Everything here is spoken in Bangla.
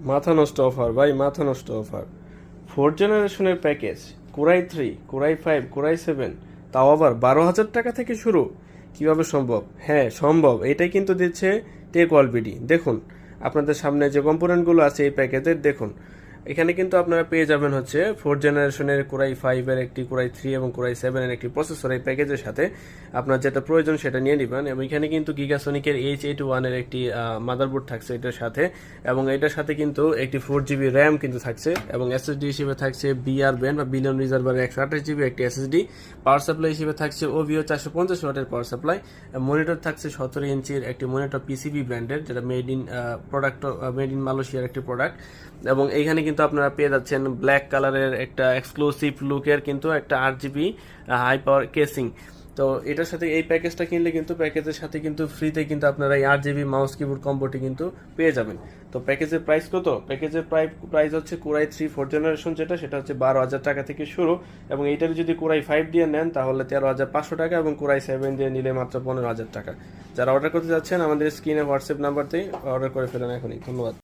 মাথা নষ্ট অফার ভাই, মাথা নষ্ট অফার। 4 জেনারেশনের প্যাকেজ, কোরাই 3, কোরাই 5, কোরাই 7, তাও আবার 12,000 টাকা থেকে শুরু। কিভাবে সম্ভব? হ্যাঁ সম্ভব, এটাই কিন্তু দিচ্ছে টেক ওয়ালবিডি। দেখুন আপনাদের সামনে যে কম্পোনেন্টগুলো আছে এই প্যাকেজের, দেখুন এখানে কিন্তু আপনারা পেয়ে যাবেন হচ্ছে 4 জেনারেশনের কোরাই 5-এর একটি, কোরাই 3 এবং কোরাই 7-এর একটি প্রসেসর। এই প্যাকেজের সাথে আপনার যেটা প্রয়োজন সেটা নিয়ে নেবেন। এবং এখানে কিন্তু গিগাসনিকের H81-এর একটি মাদারবোর্ড থাকছে এটার সাথে, এবং এটার সাথে কিন্তু একটি 4 GB র্যাম কিন্তু থাকছে, এবং এসএসডি হিসেবে থাকছে বিআর ব্যান্ড বা বিলিয়ন রিজার্ভার 128 GB একটি এসএসডি। পাওয়ার সাপ্লাই হিসেবে থাকছে ওভিও 450 ওয়াটের পাওয়ার সাপ্লাই। মনিটর থাকছে 17 ইঞ্চির একটি মনিটর পিসিবি ব্র্যান্ডের, যেটা মেড ইন মালয়েশিয়ার একটি প্রোডাক্ট। এবং এইখানে কিন্তু আপনারা পেয়ে যাচ্ছেন ব্ল্যাক কালারের একটা এক্সক্লুসিভ লুকের কিন্তু একটা 8 GB হাই পাওয়ার কেসিং। তো এটার সাথে এই প্যাকেজটা কিনলে কিন্তু প্যাকেজের সাথে কিন্তু ফ্রিতে কিন্তু আপনারা এই 8 GB মাউস কিবোর্ড কম্বোটি কিন্তু পেয়ে যাবেন। তো প্যাকেজের প্রাইস কত? প্যাকেজের প্রাইস হচ্ছে কোরাই 3 4 জেনারেশন যেটা, সেটা হচ্ছে 12,000 টাকা থেকে শুরু। এবং এইটার যদি কোরাই 5 দিয়ে নেন তাহলে 13,500 টাকা, এবং কোরাই 7 দিয়ে নিলে মাত্র 15,000 টাকা। যারা অর্ডার করতে যাচ্ছেন আমাদের স্ক্রিনে হোয়াটসঅ্যাপ নাম্বারতেই অর্ডার করে ফেলেন এখনই। ধন্যবাদ।